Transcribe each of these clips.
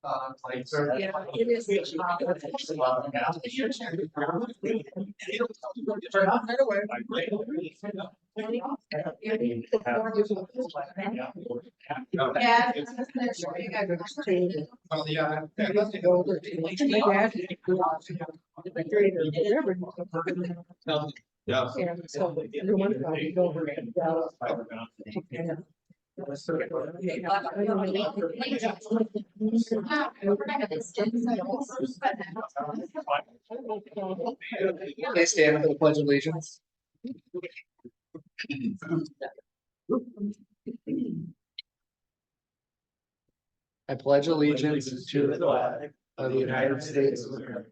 Yeah, it is. They stand for the Pledge of Allegiance. I pledge allegiance to the flag of the United States of America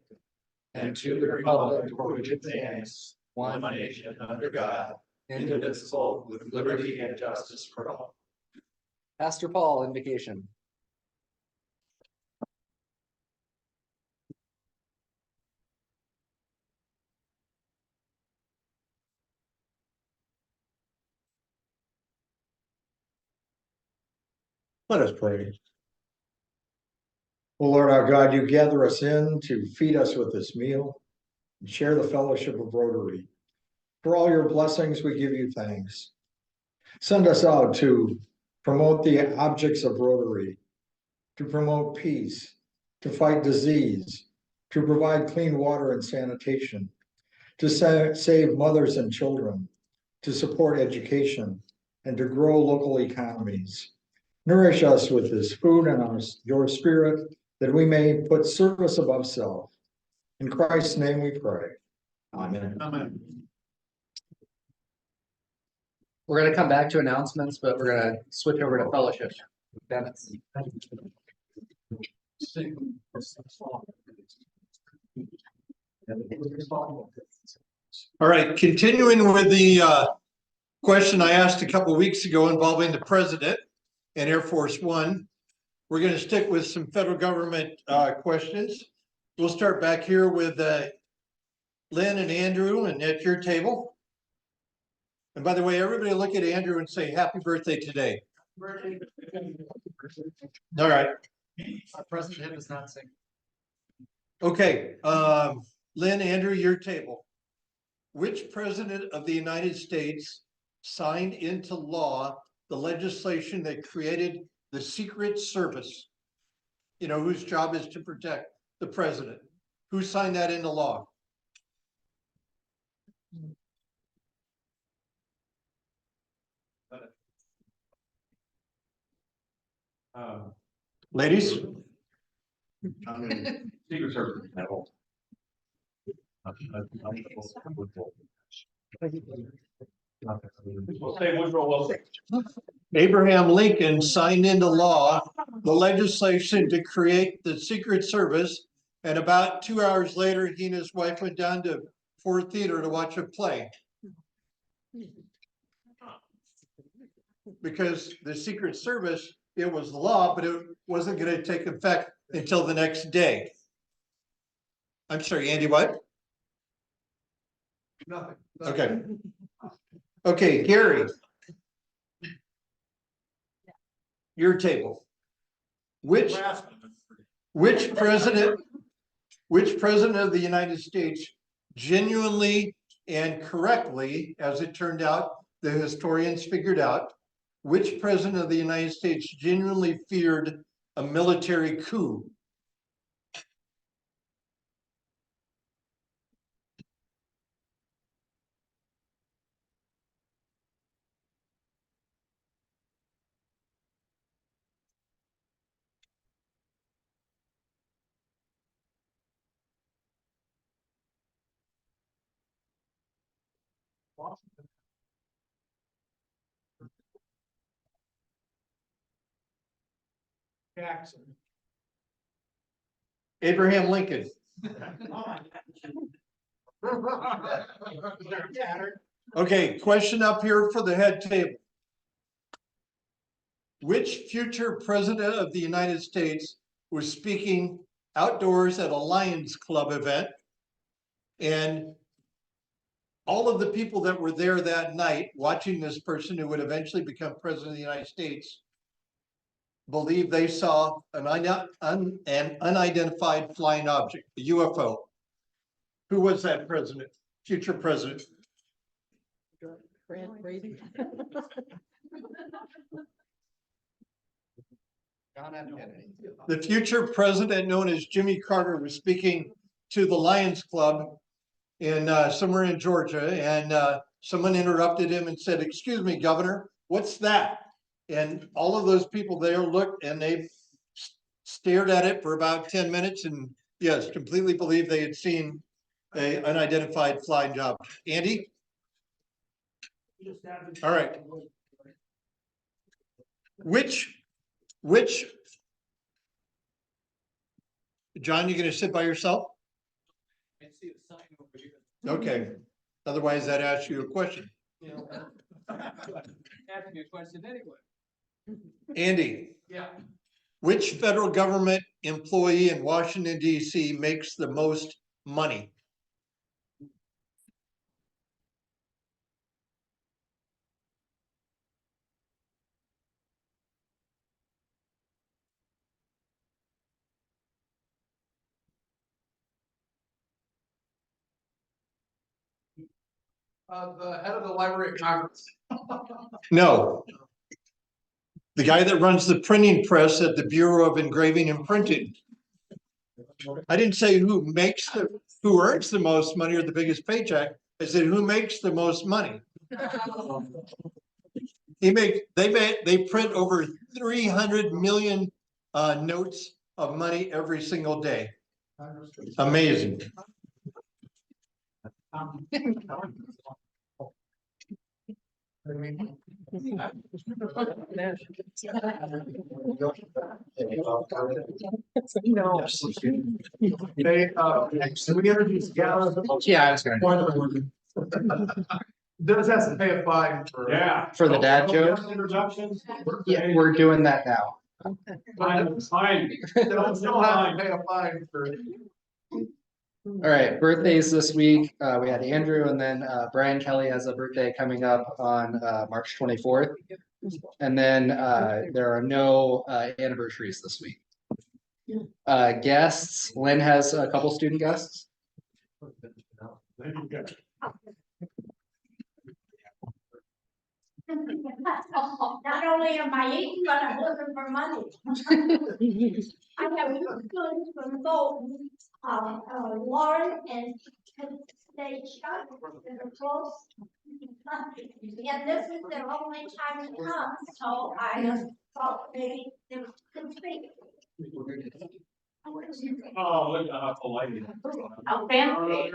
and to the republic for which it stands, one nation under God, indivisible, with liberty and justice for all. Pastor Paul, invocation. Let us pray. O Lord our God, you gather us in to feed us with this meal and share the fellowship of Rotary. For all your blessings, we give you thanks. Send us out to promote the objects of Rotary, to promote peace, to fight disease, to provide clean water and sanitation, to save mothers and children, to support education, and to grow local economies. Nourish us with this food and your spirit, that we may put service above self. In Christ's name we pray. Amen. Amen. We're going to come back to announcements, but we're going to switch over to fellowship. Dennis. All right, continuing with the question I asked a couple of weeks ago involving the president and Air Force One, we're going to stick with some federal government questions. We'll start back here with Lynn and Andrew, and at your table. And by the way, everybody look at Andrew and say happy birthday today. All right. Our president is not singing. Okay, Lynn, Andrew, your table. Which president of the United States signed into law the legislation that created the Secret Service? You know, whose job is to protect the president. Who signed that into law? Ladies? Secret Service. Abraham Lincoln signed into law the legislation to create the Secret Service, and about 2 hours later, he and his wife went down to Ford Theater to watch a play. Because the Secret Service, it was law, but it wasn't going to take effect until the next day. I'm sorry, Andy, what? Nothing. Okay. Okay, Gary. Your table. Which president of the United States genuinely and correctly, as it turned out, the historians figured out, which president of the United States genuinely feared a military coup? Jackson. Abraham Lincoln. Okay, question up here for the head table. Which future president of the United States was speaking outdoors at a Lions Club event, and all of the people that were there that night watching this person who would eventually become president of the United States believe they saw an unidentified flying object, a UFO. Who was that president, future president? Brady. John F. Kennedy. The future president, known as Jimmy Carter, was speaking to the Lions Club in somewhere in Georgia, and someone interrupted him and said, "Excuse me, Governor, what's that?" And all of those people there looked and they stared at it for about 10 minutes and yes, completely believed they had seen a unidentified flying object. Andy? All right. Which, John, you gonna sit by yourself? Okay, otherwise I'd ask you a question. Ask me a question anyway. Andy, Yeah. which federal government employee in Washington DC makes the most money? The head of the Library of Congress. No. The guy that runs the printing press at the Bureau of Engraving and Printing. I didn't say who earns the most money or the biggest paycheck. I said who makes the most money. They print over 300 million notes of money every single day. Amazing. They, so we introduced Gallus. Yeah, I was gonna. Does has to pay a fine for. Yeah. For the dad joke? Introductions. Yeah, we're doing that now. Fine, fine. They'll still have to pay a fine for. All right, birthdays this week. We had Andrew and then Brian Kelly has a birthday coming up on March 24th. And then there are no anniversaries this week. Guests, Lynn has a couple student guests. Not only am I eating, but I'm looking for money. I have two students from both Warren and State Shop that are close. And this is their only time to come, so I thought maybe they could speak. Oh, look how polite. How fancy.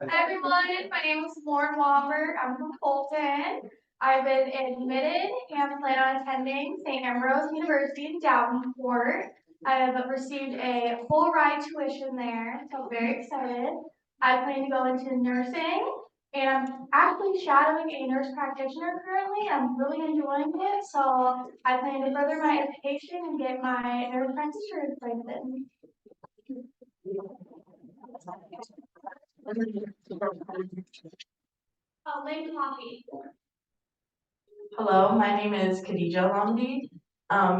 Hi everyone, my name is Lauren Womberg. I'm from Fulton. I've been admitted and plan on attending St. Ambrose University in Davenport. I have received a full ride tuition there, so I'm very excited. I plan to go into nursing, and I'm actually shadowing a nurse practitioner currently. I'm really enjoying it, so I plan to further my education and get my nurse practitioner license. Lane Coffee. Hello, my name is Khadija Alamdi.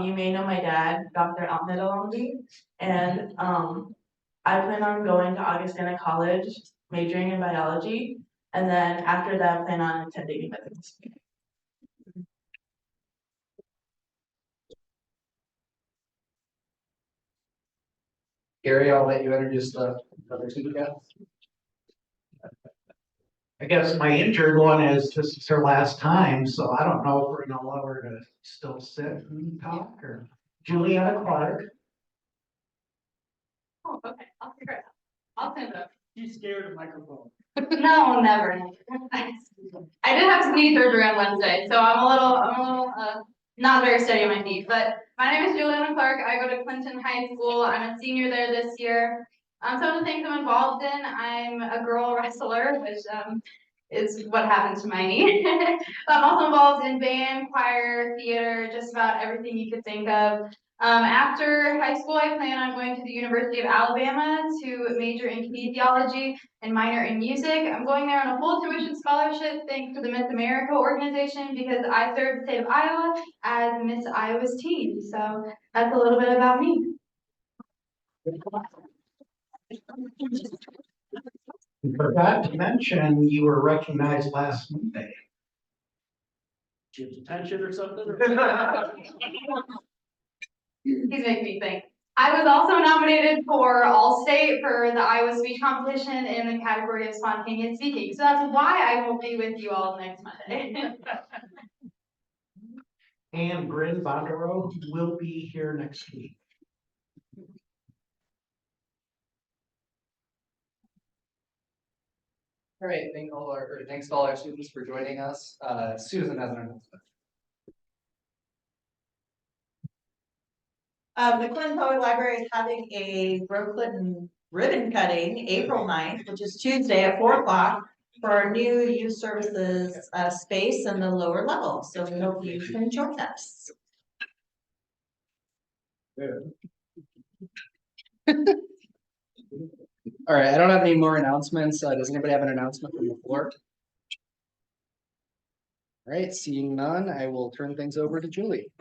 You may know my dad, Dr. Ahmed Alamdi, and I plan on going to Augustana College, majoring in biology, and then after that, I plan on attending medical school. Gary, I'll let you introduce the other student guests. I guess my injured one is, this is her last time, so I don't know if we're gonna allow her to still sit and talk or. Juliana Clark. Oh, okay, I'll figure it out. I'll send it. She's scared of microphone. No, never. I did have knee surgery on Wednesday, so I'm a little not very steady on my feet. But my name is Juliana Clark. I go to Clinton High School. I'm a senior there this year. Some of the things I'm involved in, I'm a girl wrestler, which is what happened to my knee. I'm also involved in band, choir, theater, just about everything you could think of. After high school, I plan on going to the University of Alabama to major in kinesiology and minor in music. I'm going there on a full tuition scholarship thanks to the Miss America organization because I served the state of Iowa as Miss Iowa's team. So that's a little bit about me. You forgot to mention you were recognized last Monday. Gives attention or something? He's making me think. I was also nominated for All-State for the Iowa speech competition in the category of spontaneous speaking. So that's why I will be with you all next Monday. And Bryn Bondero will be here next week. All right, thanks to all our students for joining us. Susan has an announcement. The Clinton Public Library is having a Brooklyn ribbon cutting April 9th, which is Tuesday at 4 o'clock for our new youth services space in the lower level. So we hope you can join us. All right, I don't have any more announcements. Does anybody have an announcement from the floor? All right, seeing none, I will turn things over to Julie.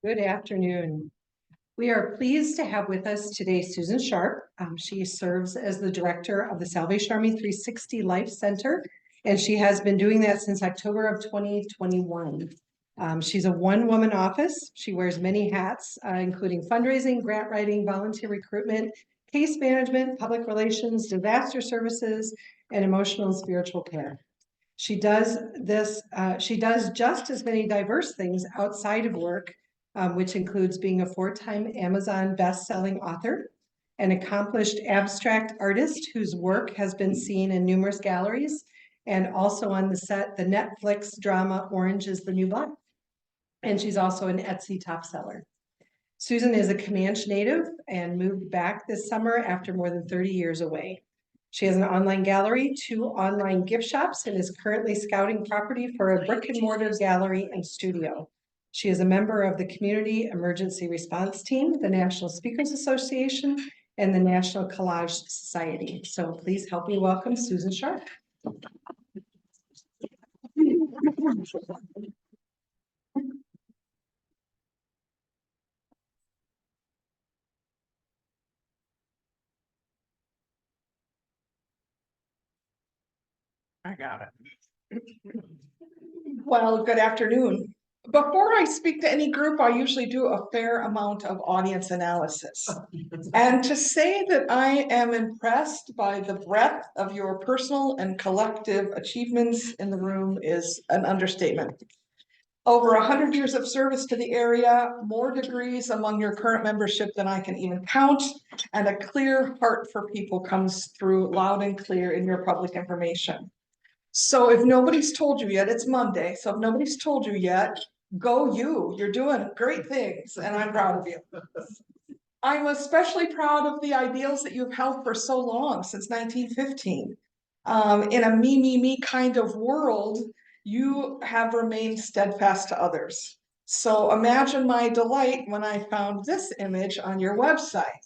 Good afternoon. We are pleased to have with us today Susan Sharp. She serves as the director of the Salvation Army 360 Life Center, and she has been doing that since October of 2021. She's a one-woman office. She wears many hats, including fundraising, grant writing, volunteer recruitment, case management, public relations, disaster services, and emotional and spiritual care. She does just as many diverse things outside of work, which includes being a 4-time Amazon best-selling author, an accomplished abstract artist whose work has been seen in numerous galleries, and also on the Netflix drama Orange is the New Black. And she's also an Etsy top seller. Susan is a Comanche native and moved back this summer after more than 30 years away. She has an online gallery, 2 online gift shops, and is currently scouting property for a brick and mortar gallery and studio. She is a member of the Community Emergency Response Team, the National Speakers Association, and the National Collage Society. So please help me welcome Susan Sharp. I got it. Well, good afternoon. Before I speak to any group, I usually do a fair amount of audience analysis. And to say that I am impressed by the breadth of your personal and collective achievements in the room is an understatement. Over 100 years of service to the area, more degrees among your current membership than I can even count, and a clear heart for people comes through loud and clear in your public information. So if nobody's told you yet, it's Monday. So if nobody's told you yet, go you. You're doing great things, and I'm proud of you. I'm especially proud of the ideals that you've held for so long, since 1915. In a me kind of world, you have remained steadfast to others. So imagine my delight when I found this image on your website.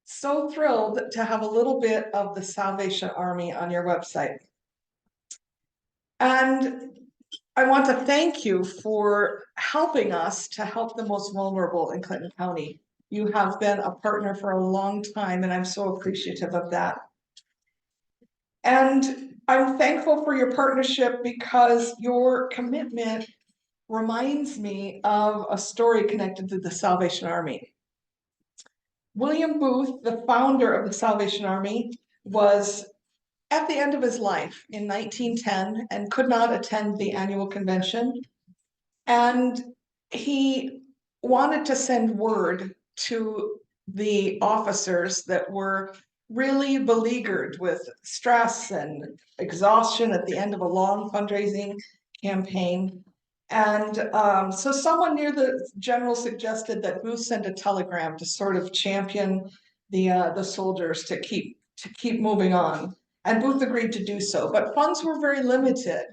So thrilled to have a little bit of the Salvation Army on your website. And I want to thank you for helping us to help the most vulnerable in Clinton County. You have been a partner for a long time, and I'm so appreciative of that. And I'm thankful for your partnership because your commitment reminds me of a story connected to the Salvation Army. William Booth, the founder of the Salvation Army, was at the end of his life in 1910 and could not attend the annual convention. And he wanted to send word to the officers that were really beleaguered with stress and exhaustion at the end of a long fundraising campaign. And so someone near the general suggested that Booth send a telegram to sort of champion the soldiers to keep moving on. And Booth agreed to do so, but funds were very limited.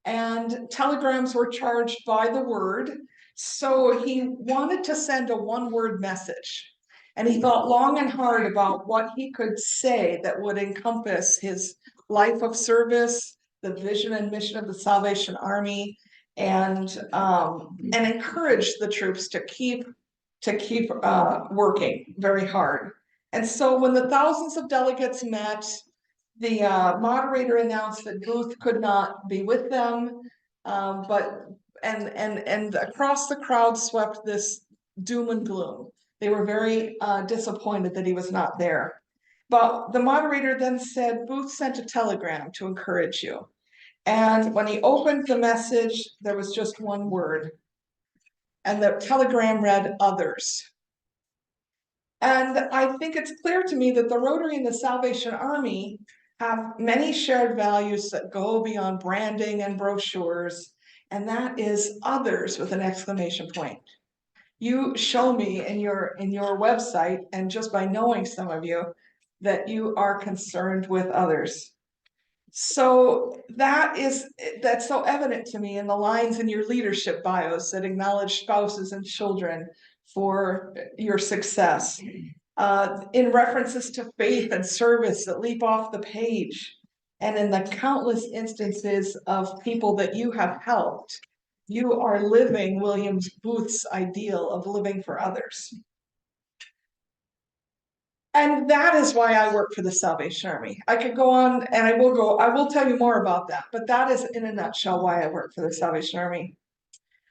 And telegrams were charged by the word. So he wanted to send a one-word message. And he thought long and hard about what he could say that would encompass his life of service, the vision and mission of the Salvation Army, and encourage the troops to keep working very hard. And so when the thousands of delegates met, the moderator announced that Booth could not be with them, but across the crowd swept this doom and gloom. They were very disappointed that he was not there. But the moderator then said, Booth sent a telegram to encourage you. And when he opened the message, there was just one word. And the telegram read, others. And I think it's clear to me that the Rotary and the Salvation Army have many shared values that go beyond branding and brochures, and that is others with an exclamation point. You show me in your website, and just by knowing some of you, that you are concerned with others. So that's so evident to me in the lines in your leadership bios that acknowledge spouses and children for your success. In references to faith and service that leap off the page, and in the countless instances of people that you have helped, you are living William Booth's ideal of living for others. And that is why I work for the Salvation Army. I could go on and I will tell you more about that, but that is in a nutshell why I work for the Salvation Army.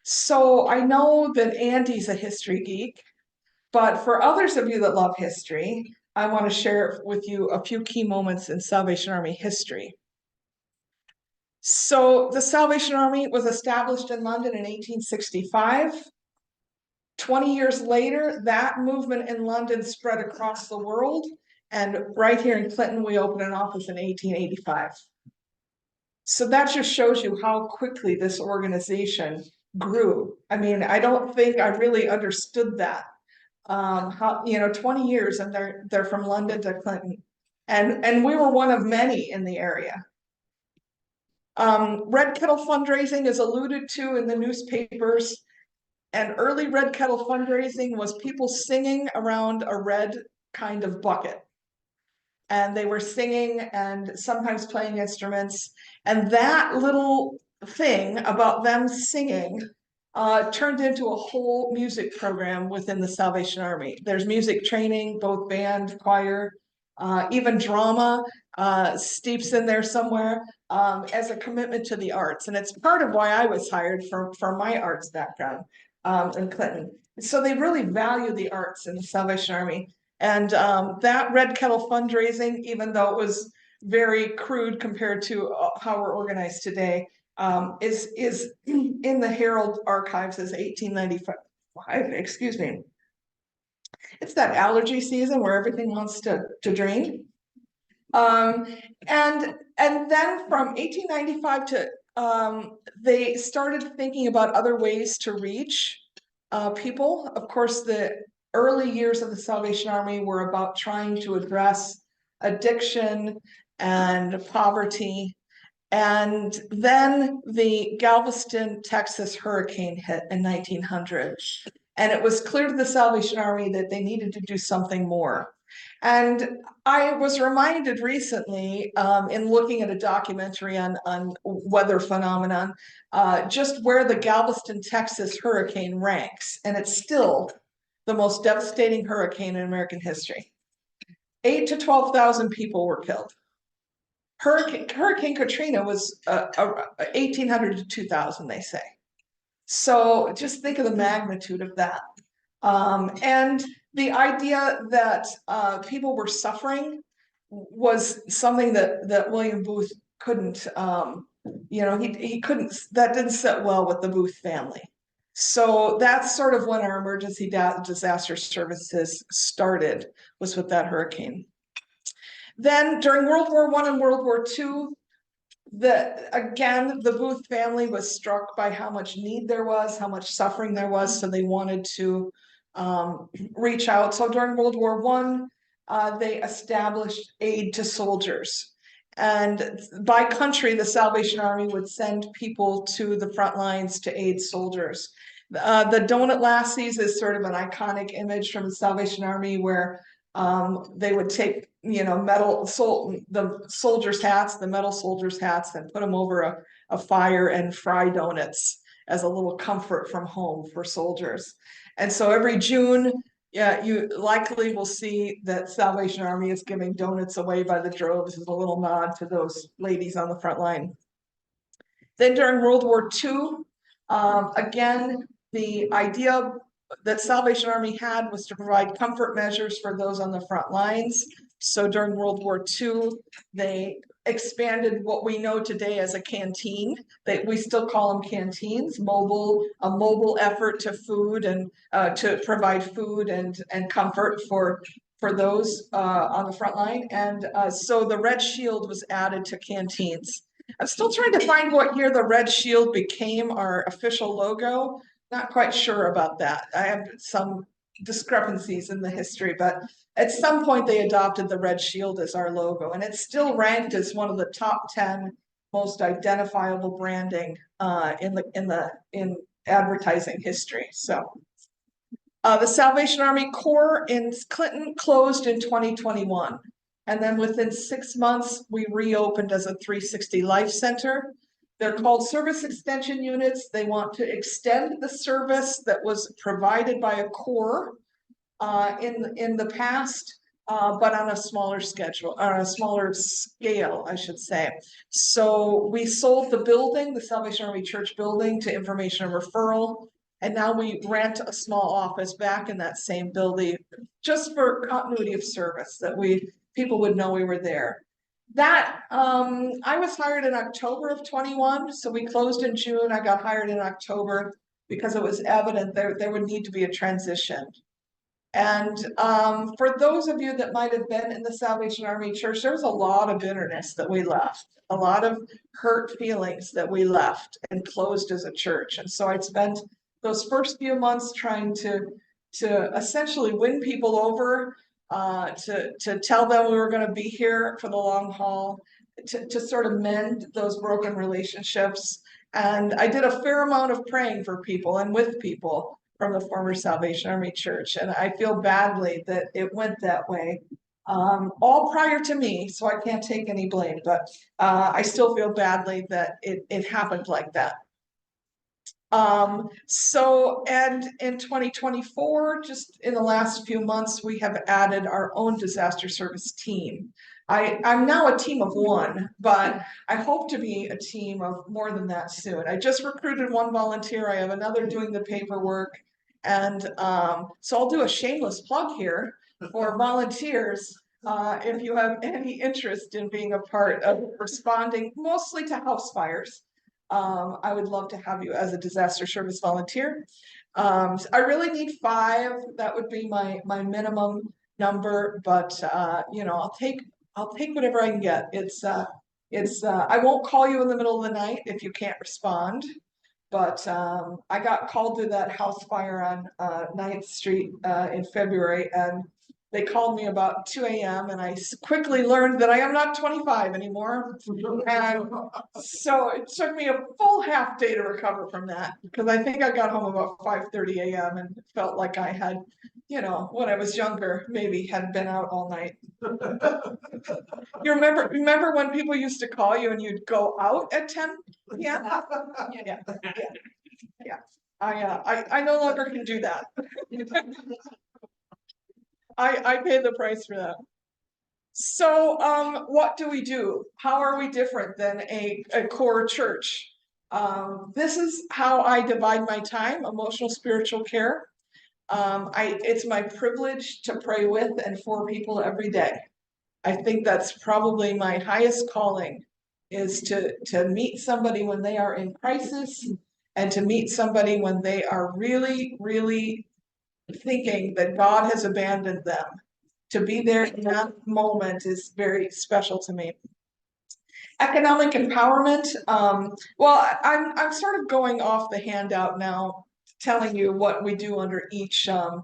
So I know that Andy's a history geek, but for others of you that love history, I want to share with you a few key moments in Salvation Army history. So the Salvation Army was established in London in 1865. 20 years later, that movement in London spread across the world. And right here in Clinton, we opened an office in 1885. So that just shows you how quickly this organization grew. I mean, I don't think I really understood that. How, 20 years and they're from London to Clinton. And we were one of many in the area. Red Kettle fundraising is alluded to in the newspapers. And early Red Kettle fundraising was people singing around a red kind of bucket. And they were singing and sometimes playing instruments. And that little thing about them singing turned into a whole music program within the Salvation Army. There's music training, both band, choir, even drama steeps in there somewhere as a commitment to the arts. And it's part of why I was hired for my arts background in Clinton. So they really value the arts in the Salvation Army. And that Red Kettle fundraising, even though it was very crude compared to how we're organized today, is in the Herald archives as 1895. Excuse me. It's that allergy season where everything wants to drain. And then from 1895 to they started thinking about other ways to reach people. Of course, the early years of the Salvation Army were about trying to address addiction and poverty. And then the Galveston, Texas hurricane hit in 1900. And it was clear to the Salvation Army that they needed to do something more. And I was reminded recently in looking at a documentary on weather phenomenon, just where the Galveston, Texas hurricane ranks. And it's still the most devastating hurricane in American history. 8,000 to 12,000 people were killed. Hurricane Katrina was 1,800 to 2,000, they say. So just think of the magnitude of that. And the idea that people were suffering was something that William Booth couldn't, he couldn't, that didn't sit well with the Booth family. So that's sort of when our emergency disaster services started, was with that hurricane. Then during World War I and World War II, the Booth family was struck by how much need there was, how much suffering there was, so they wanted to reach out. So during World War I, they established aid to soldiers. And by country, the Salvation Army would send people to the front lines to aid soldiers. The Donut Lassies is sort of an iconic image from the Salvation Army where they would take, you know, the soldiers' hats, the metal soldiers' hats, and put them over a fire and fry donuts as a little comfort from home for soldiers. And so every June, yeah, you likely will see that Salvation Army is giving donuts away by the droves as a little nod to those ladies on the front line. Then during World War II, again, the idea that Salvation Army had was to provide comfort measures for those on the front lines. So during World War II, they expanded what we know today as a canteen. We still call them canteens, a mobile effort to food and to provide food and comfort for those on the front line. And so the Red Shield was added to canteens. I'm still trying to find what year the Red Shield became our official logo. Not quite sure about that. I have some discrepancies in the history, but at some point they adopted the Red Shield as our logo, and it's still ranked as one of the top 10 most identifiable branding in advertising history. So the Salvation Army Corps in Clinton closed in 2021. And then within 6 months, we reopened as a 360 Life Center. They're called service extension units. They want to extend the service that was provided by a Corps in the past, but on a smaller schedule, or a smaller scale, I should say. So we sold the building, the Salvation Army Church building, to Information and Referral. And now we rent a small office back in that same building just for continuity of service, that people would know we were there. That I was hired in October of 21, so we closed in June. I got hired in October because it was evident there would need to be a transition. And for those of you that might have been in the Salvation Army Church, there was a lot of bitterness that we left, a lot of hurt feelings that we left and closed as a church. And so I'd spent those first few months trying to essentially win people over, to tell them we were going to be here for the long haul, to sort of mend those broken relationships. And I did a fair amount of praying for people and with people from the former Salvation Army Church. And I feel badly that it went that way, all prior to me, so I can't take any blame, but I still feel badly that it happened like that. And in 2024, just in the last few months, we have added our own disaster service team. I'm now a team of one, but I hope to be a team of more than that soon. I just recruited one volunteer. I have another doing the paperwork. And so I'll do a shameless plug here for volunteers. If you have any interest in being a part of responding mostly to house fires, I would love to have you as a disaster service volunteer. I really need 5. That would be my minimum number, but you know, I'll take whatever I can get. I won't call you in the middle of the night if you can't respond. But I got called to that house fire on 9th Street in February, and they called me about 2 a.m. and I quickly learned that I am not 25 anymore. And so it took me a full half day to recover from that, because I think I got home about 5:30 a.m. and felt like I had, you know, when I was younger, maybe had been out all night. You remember when people used to call you and you'd go out at 10? Yeah. Yeah. I no longer can do that. I pay the price for that. So what do we do? How are we different than a core church? This is how I divide my time: emotional, spiritual care. It's my privilege to pray with and for people every day. I think that's probably my highest calling, is to meet somebody when they are in crisis, and to meet somebody when they are really, really thinking that God has abandoned them. To be there in that moment is very special to me. Economic empowerment. Well, I'm sort of going off the handout now, telling you what we do under each of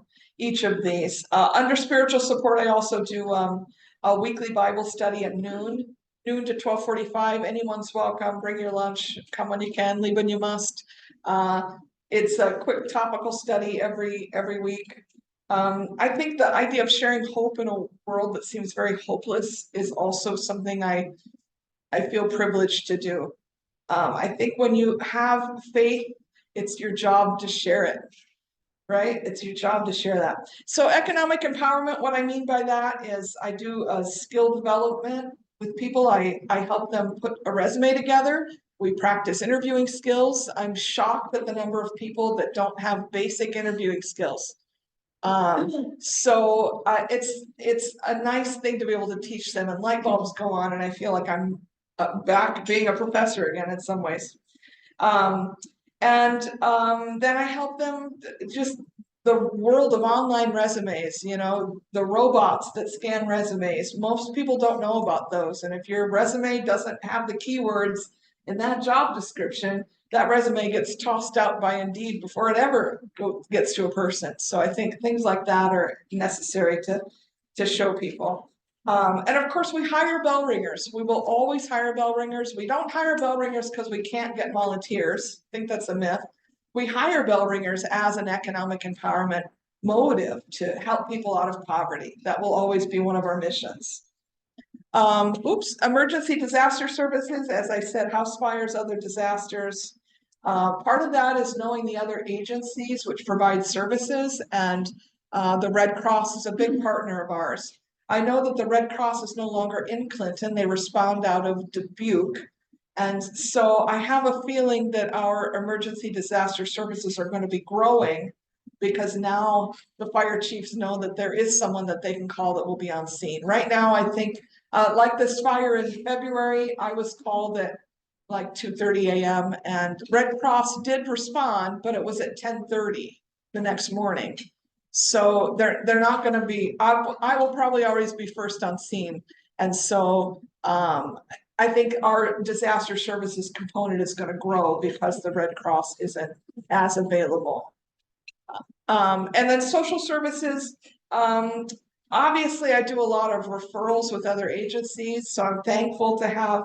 these. Under spiritual support, I also do a weekly Bible study at noon noon to 12:45. Anyone's welcome. Bring your lunch. Come when you can, leave when you must. It's a quick topical study every week. I think the idea of sharing hope in a world that seems very hopeless is also something I feel privileged to do. I think when you have faith, it's your job to share it, right? It's your job to share that. So economic empowerment, what I mean by that is I do a skill development with people. I help them put a resume together. We practice interviewing skills. I'm shocked at the number of people that don't have basic interviewing skills. So it's a nice thing to be able to teach them, and light bulbs go on, and I feel like I'm back being a professor again in some ways. Then I help them just the world of online resumes, you know, the robots that scan resumes. Most people don't know about those. And if your resume doesn't have the keywords in that job description, that resume gets tossed out by Indeed before it ever gets to a person. So I think things like that are necessary to show people. And of course, we hire bell ringers. We will always hire bell ringers. We don't hire bell ringers because we can't get volunteers. I think that's a myth. We hire bell ringers as an economic empowerment motive to help people out of poverty. That will always be one of our missions. Emergency disaster services, as I said, house fires, other disasters. Part of that is knowing the other agencies which provide services, and the Red Cross is a big partner of ours. I know that the Red Cross is no longer in Clinton. They respond out of Dubuque. And so I have a feeling that our emergency disaster services are going to be growing, because now the fire chiefs know that there is someone that they can call that will be on scene. Right now, I think, like this fire in February, I was called at like 2:30 a.m. and Red Cross did respond, but it was at 10:30 the next morning. So they're not going to be, I will probably always be first on scene. And so I think our disaster services component is going to grow because the Red Cross isn't as available. And then social services, obviously I do a lot of referrals with other agencies. So I'm thankful to have,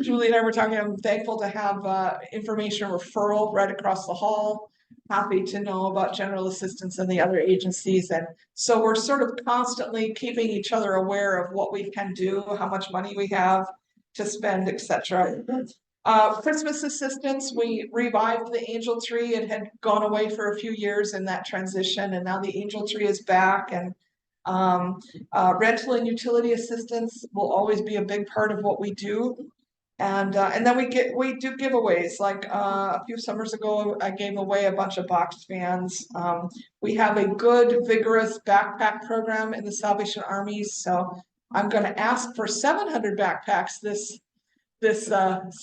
Julie and I were talking, I'm thankful to have information referral right across the hall. Happy to know about general assistance and the other agencies. And so we're sort of constantly keeping each other aware of what we can do, how much money we have to spend, etc. Christmas assistance, we revived the angel tree. It had gone away for a few years in that transition, and now the angel tree is back. And rental and utility assistance will always be a big part of what we do. And then we do giveaways. Like a few summers ago, I gave away a bunch of box fans. We have a good, vigorous backpack program in the Salvation Army. So I'm going to ask for 700 backpacks this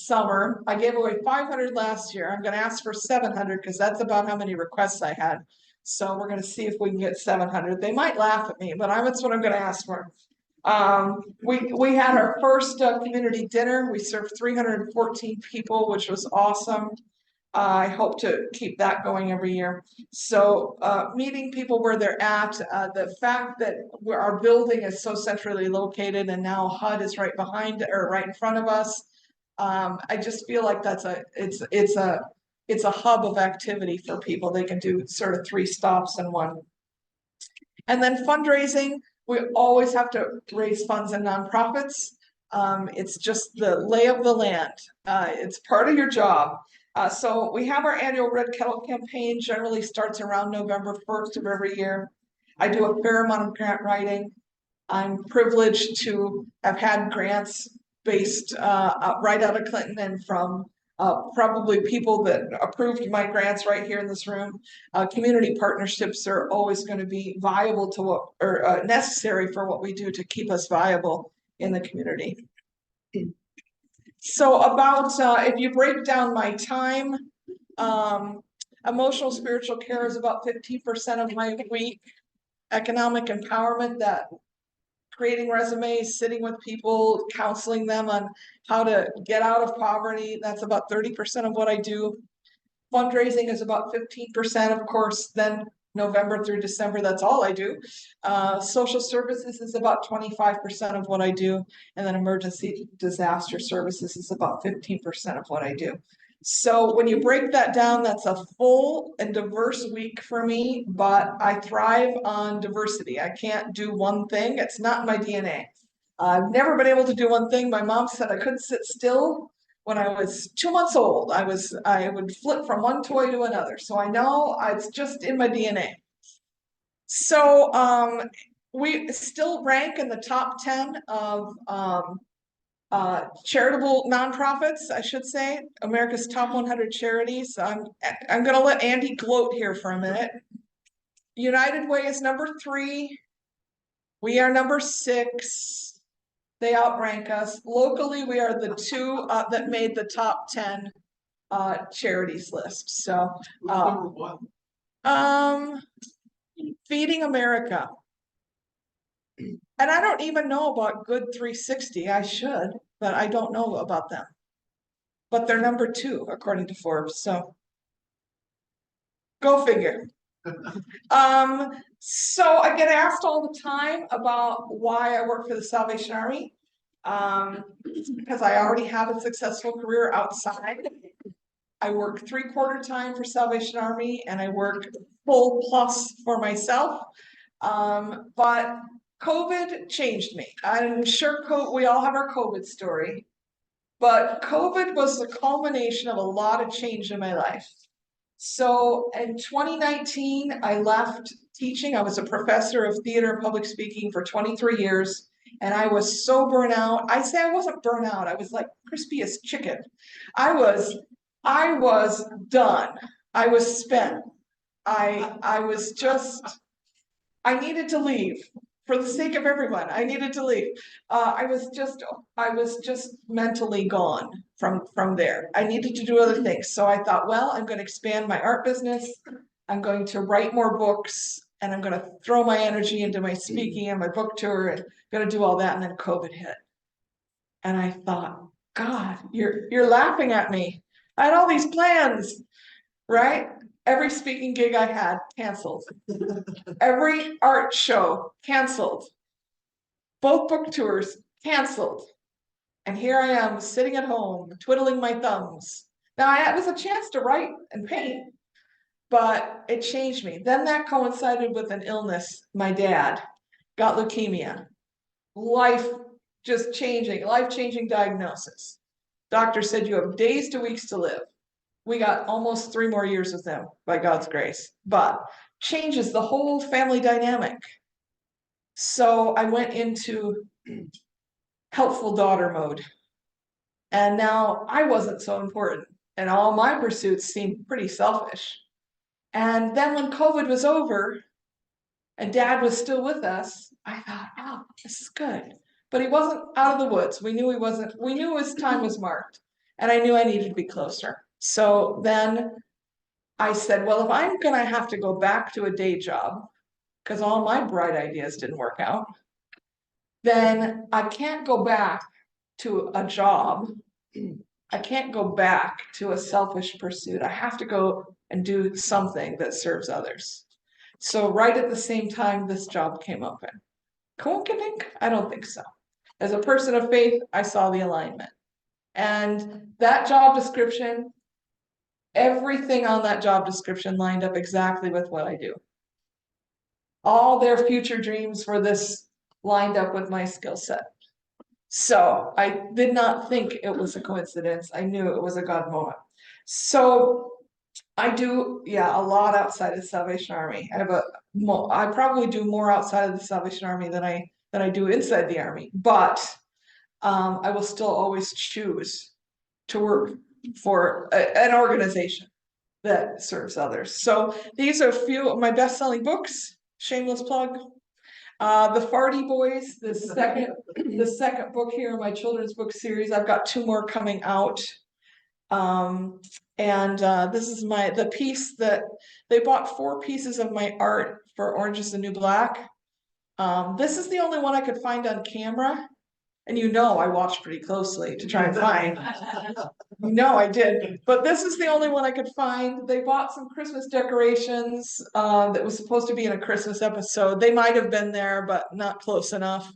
summer. I gave away 500 last year. I'm going to ask for 700 because that's about how many requests I had. So we're going to see if we can get 700. They might laugh at me, but that's what I'm going to ask for. We had our first community dinner. We served 314 people, which was awesome. I hope to keep that going every year. So meeting people where they're at, the fact that our building is so centrally located and now HUD is right behind or right in front of us. I just feel like it's a hub of activity for people. They can do sort of 3 stops in one. And then fundraising, we always have to raise funds in nonprofits. It's just the lay of the land. It's part of your job. So we have our annual Red Kettle campaign, generally starts around November 1st of every year. I do a fair amount of grant writing. I'm privileged to have had grants based right out of Clinton and from probably people that approved my grants right here in this room. Community partnerships are always going to be viable to what, or necessary for what we do to keep us viable in the community. So about, if you break down my time, emotional spiritual care is about 15% of my week. Economic empowerment, that creating resumes, sitting with people, counseling them on how to get out of poverty. That's about 30% of what I do. Fundraising is about 15%, of course. Then November through December, that's all I do. Social services is about 25% of what I do, and then emergency disaster services is about 15% of what I do. So when you break that down, that's a full and diverse week for me, but I thrive on diversity. I can't do one thing. It's not in my DNA. I've never been able to do one thing. My mom said I couldn't sit still. When I was 2 months old, I would flip from one toy to another. So I know it's just in my DNA. So we still rank in the top 10 of charitable nonprofits, I should say, America's top 100 charities. I'm gonna let Andy gloat here for a minute. United Way is number 3. We are number 6. They outrank us. Locally, we are the 2 that made the top 10 charities list. So Feeding America. And I don't even know about Good 360. I should, but I don't know about them. But they're number 2 according to Forbes. So go figure. So I get asked all the time about why I work for the Salvation Army. Because I already have a successful career outside. I work 3/4 time for Salvation Army and I work full plus for myself. But COVID changed me. I'm sure we all have our COVID story, but COVID was the culmination of a lot of change in my life. So in 2019, I left teaching. I was a professor of theater and public speaking for 23 years. And I was so burnt out. I say I wasn't burnt out. I was like crispy as chicken. I was done. I was spent. I was just, I needed to leave for the sake of everyone. I needed to leave. I was just mentally gone from there. I needed to do other things. So I thought, well, I'm going to expand my art business. I'm going to write more books and I'm going to throw my energy into my speaking and my book tour and going to do all that. And then COVID hit. And I thought, God, you're laughing at me. I had all these plans, right? Every speaking gig I had canceled. Every art show canceled. Both book tours canceled. And here I am sitting at home, twiddling my thumbs. Now it was a chance to write and paint, but it changed me. Then that coincided with an illness. My dad got leukemia. Life changing diagnosis. Doctor said you have days to weeks to live. We got almost 3 more years with him by God's grace, but changes the whole family dynamic. So I went into helpful daughter mode. And now I wasn't so important and all my pursuits seemed pretty selfish. And then when COVID was over and Dad was still with us, I thought, oh, this is good. But he wasn't out of the woods. We knew his time was marked and I knew I needed to be closer. So then I said, well, if I'm gonna have to go back to a day job, because all my bright ideas didn't work out, then I can't go back to a job. I can't go back to a selfish pursuit. I have to go and do something that serves others. So right at the same time, this job came open. Coincidence? I don't think so. As a person of faith, I saw the alignment. And that job description, everything on that job description lined up exactly with what I do. All their future dreams for this lined up with my skill set. So I did not think it was a coincidence. I knew it was a God moment. So I do, a lot outside of the Salvation Army. I probably do more outside of the Salvation Army than I do inside the Army, but I will still always choose to work for an organization that serves others. So these are a few of my best-selling books. Shameless plug. The Farty Boys, the second book here in my children's book series. I've got 2 more coming out. This is the piece that they bought 4 pieces of my art for Orange is the New Black. This is the only one I could find on camera. And I watched pretty closely to try and find. No, I did, but this is the only one I could find. They bought some Christmas decorations, that was supposed to be in a Christmas episode. They might have been there, but not close enough.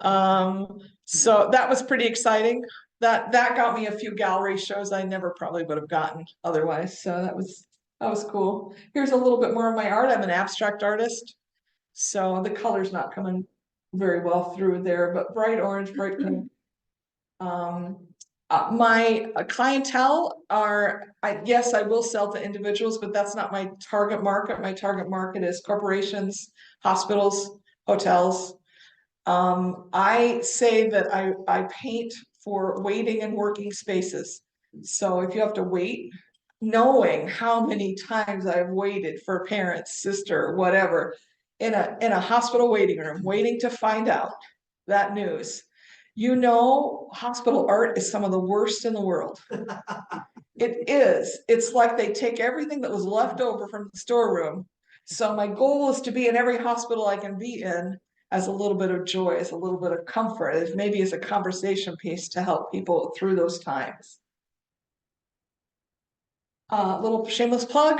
So that was pretty exciting. That got me a few gallery shows I never probably would have gotten otherwise. So that was cool. Here's a little bit more of my art. I'm an abstract artist. So the color's not coming very well through there, but bright orange, bright pink. My clientele yes, I will sell to individuals, but that's not my target market. My target market is corporations, hospitals, hotels. I say that I paint for waiting and working spaces. So if you have to wait, knowing how many times I've waited for parents, sister, whatever, in a hospital waiting room, waiting to find out that news. Hospital art is some of the worst in the world. It is. It's like they take everything that was left over from the storeroom. So my goal is to be in every hospital I can be in as a little bit of joy, as a little bit of comfort, as maybe as a conversation piece to help people through those times. Little shameless plug.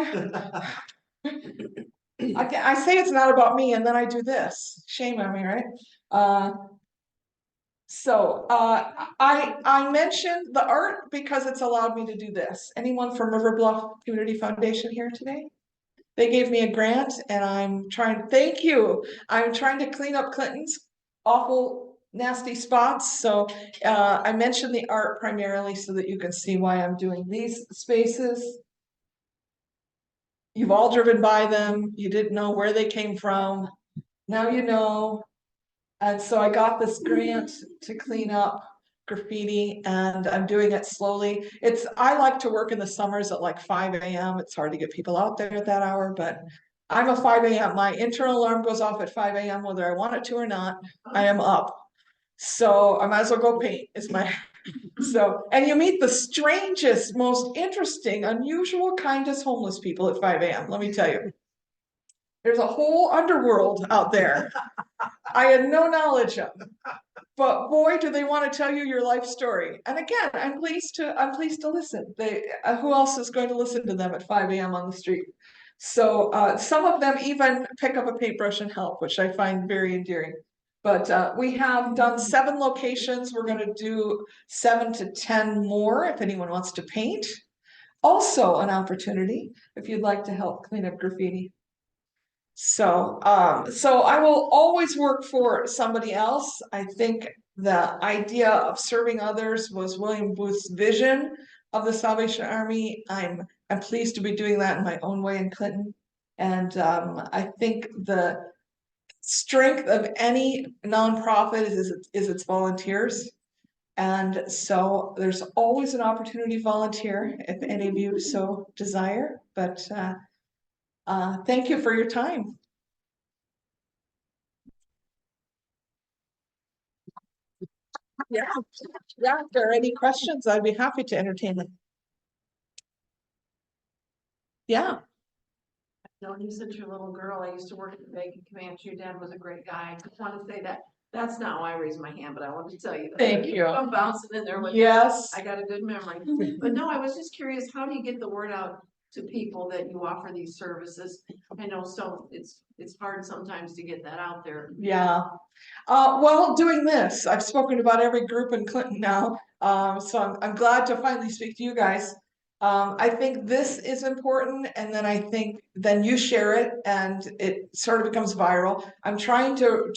I say it's not about me, and then I do this. Shame on me, right? I mentioned the art because it's allowed me to do this. Anyone from River Bluff Community Foundation here today? They gave me a grant and thank you. I'm trying to clean up Clinton's awful, nasty spots. So I mentioned the art primarily so that you can see why I'm doing these spaces. You've all driven by them. You didn't know where they came from. Now you know. And so I got this grant to clean up graffiti and I'm doing it slowly. I like to work in the summers at like 5 a.m. It's hard to get people out there at that hour, but I'm a 5 a.m. My internal alarm goes off at 5 a.m. whether I want it to or not. I am up. So I might as well go paint. And you meet the strangest, most interesting, unusual, kindest homeless people at 5 a.m. Let me tell you. There's a whole underworld out there. I had no knowledge of, but boy, do they want to tell you your life story. And again, I'm pleased to listen. Who else is going to listen to them at 5 a.m. on the street? So some of them even pick up a paintbrush and help, which I find very endearing. But we have done 7 locations. We're going to do 7 to 10 more if anyone wants to paint. Also an opportunity if you'd like to help clean up graffiti. So I will always work for somebody else. I think the idea of serving others was William Booth's vision of the Salvation Army. I'm pleased to be doing that in my own way in Clinton. And I think the strength of any nonprofit is its volunteers. And so there's always an opportunity to volunteer if any of you so desire. But thank you for your time. Yeah, if there are any questions, I'd be happy to entertain them. Yeah. No, you said your little girl, I used to work at the Bacon Command, your dad was a great guy. I just want to say that, that's not why I raised my hand, but I wanted to tell you. Thank you. I'm bouncing in there with you. Yes. I got a good memory, but no, I was just curious, how do you get the word out to people that you offer these services? I know, so it's hard sometimes to get that out there. Yeah. Well, doing this, I've spoken about every group in Clinton now. So I'm glad to finally speak to you guys. I think this is important, and then I think then you share it and it sort of becomes viral. I'm trying to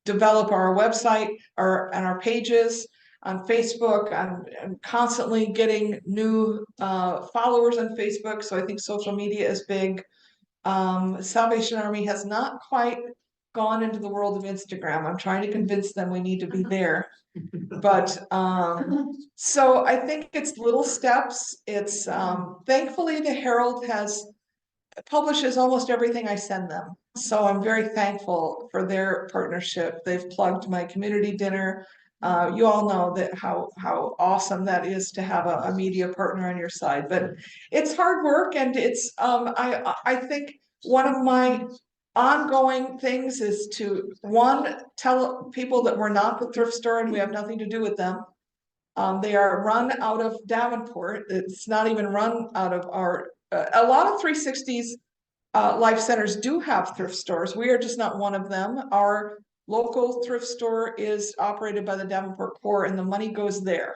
develop our website and our pages on Facebook. I'm constantly getting new followers on Facebook, so I think social media is big. Salvation Army has not quite gone into the world of Instagram. I'm trying to convince them we need to be there. But so I think it's little steps. It's thankfully the Herald publishes almost everything I send them. So I'm very thankful for their partnership. They've plugged my community dinner. You all know that how awesome that is to have a media partner on your side, but it's hard work, and it's I think one of my ongoing things is to, one, tell people that we're not the thrift store and we have nothing to do with them. They are run out of Davenport. It's not even run out of our, a lot of 360s life centers do have thrift stores. We are just not one of them. Our local thrift store is operated by the Davenport Corps and the money goes there.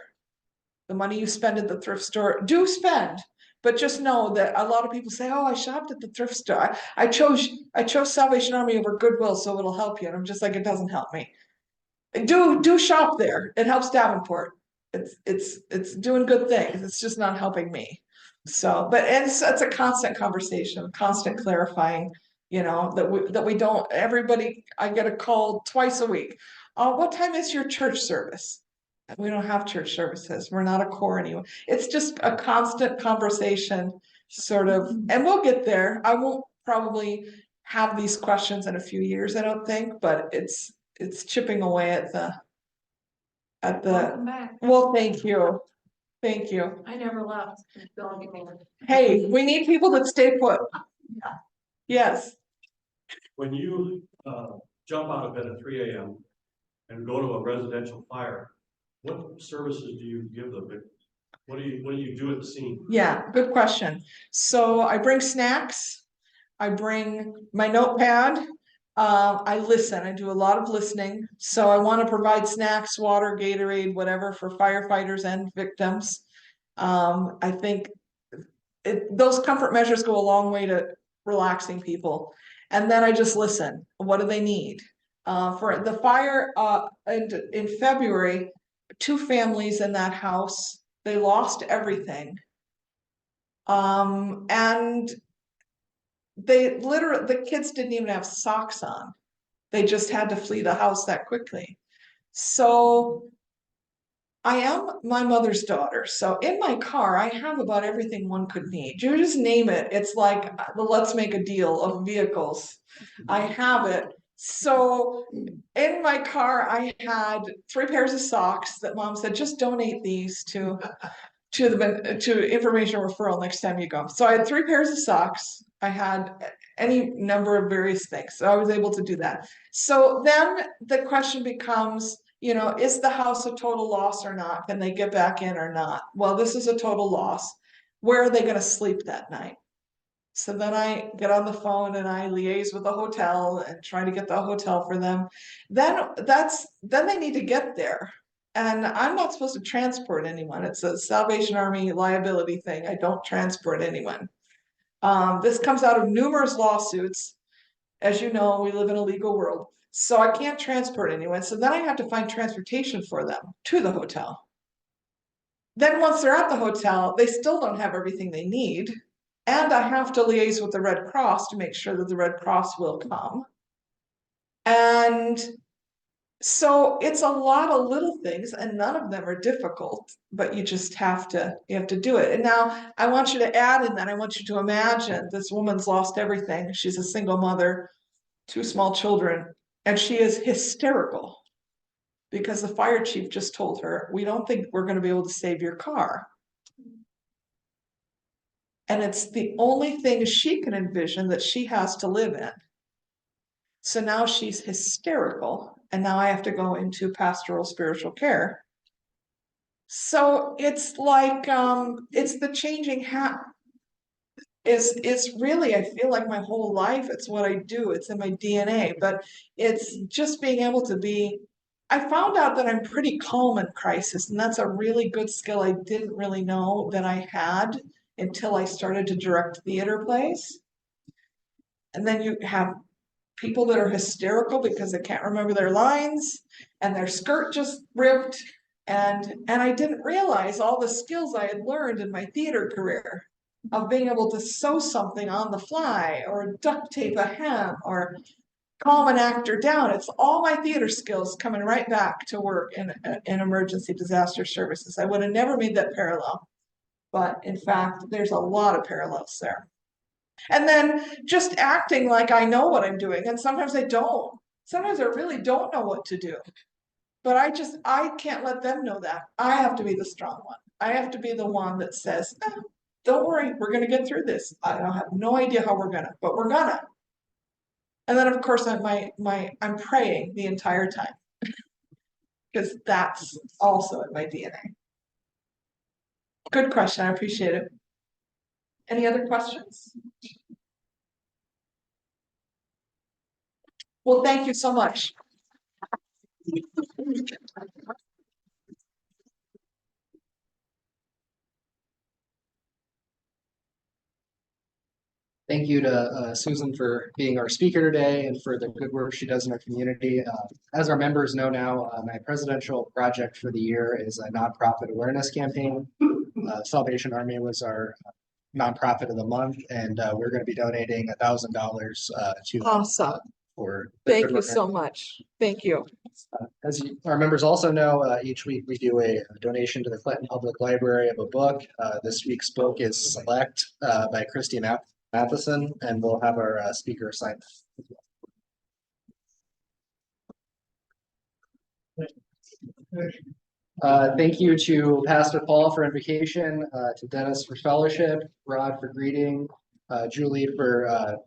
The money you spend at the thrift store, do spend, but just know that a lot of people say, oh, I shopped at the thrift store. I chose Salvation Army over Goodwill, so it'll help you. And I'm just like, it doesn't help me. Do shop there. It helps Davenport. It's doing good things. It's just not helping me. So, but it's a constant conversation, constant clarifying, that we don't, everybody, I get a call twice a week. What time is your church service? We don't have church services. We're not a core anyway. It's just a constant conversation, sort of, and we'll get there. I won't probably have these questions in a few years, I don't think, but it's chipping away at the, Welcome back. well, thank you. Thank you. I never left. Don't get me. Hey, we need people that stay put. Yes, When you jump out of bed at 3 a.m. and go to a residential fire, what services do you give them? What do you do at the scene? yeah, good question. So I bring snacks. I bring my notepad. I listen. I do a lot of listening. So I want to provide snacks, water, Gatorade, whatever for firefighters and victims. I think those comfort measures go a long way to relaxing people. And then I just listen. What do they need? For the fire in February, 2 families in that house, they lost everything. And they literally, the kids didn't even have socks on. They just had to flee the house that quickly. So I am my mother's daughter. So in my car, I have about everything one could need. You just name it. It's like the let's make a deal of vehicles. I have it. So in my car, I had 3 pairs of socks that mom said, just donate these to information referral next time you go. So I had 3 pairs of socks. I had any number of various things. So I was able to do that. So then the question becomes, is the house a total loss or not? Can they get back in or not? Well, this is a total loss. Where are they going to sleep that night? So then I get on the phone and I liaise with the hotel and try to get the hotel for them. Then they need to get there. And I'm not supposed to transport anyone. It's a Salvation Army liability thing. I don't transport anyone. This comes out of numerous lawsuits. As you know, we live in a legal world. So I can't transport anyone. So then I have to find transportation for them to the hotel. Then once they're at the hotel, they still don't have everything they need. And I have to liaise with the Red Cross to make sure that the Red Cross will come. And so it's a lot of little things and none of them are difficult, but you just have to do it. And now I want you to add in that, I want you to imagine this woman's lost everything. She's a single mother, 2 small children, and she is hysterical because the fire chief just told her, we don't think we're going to be able to save your car. And it's the only thing she can envision that she has to live in. So now she's hysterical, and now I have to go into pastoral spiritual care. So it's like, it's the changing hat. It's really, I feel like my whole life, it's what I do, it's in my DNA, but it's just being able to be, I found out that I'm pretty calm in crisis, and that's a really good skill I didn't really know that I had until I started to direct theater plays. And then you have people that are hysterical because they can't remember their lines and their skirt just ripped. And I didn't realize all the skills I had learned in my theater career of being able to sew something on the fly or duct tape a hem or calm an actor down. It's all my theater skills coming right back to work in emergency disaster services. I would have never made that parallel. But in fact, there's a lot of parallels there. And then just acting like I know what I'm doing. And sometimes I don't. Sometimes I really don't know what to do. But I can't let them know that. I have to be the strong one. I have to be the one that says, don't worry, we're going to get through this. I don't have no idea how we're going to, but we're going to. And then, of course, I'm praying the entire time. Because that's also in my DNA. Good question, I appreciate it. Any other questions? Well, thank you so much. Thank you to Susan for being our speaker today and for the good work she does in our community. As our members know now, my presidential project for the year is a nonprofit awareness campaign. Salvation Army was our nonprofit of the month, and we're going to be donating $1,000 to Awesome. for. Thank you so much. Thank you. As our members also know, each week we do a donation to the Clinton Public Library of a book. This week's book is Select by Christy Matheson, and we'll have our speaker sign. Thank you to Pastor Paul for invocation, to Dennis for fellowship, Rod for greeting, Julie for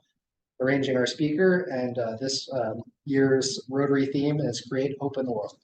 arranging our speaker, and this year's Rotary theme is Create Hope in the World.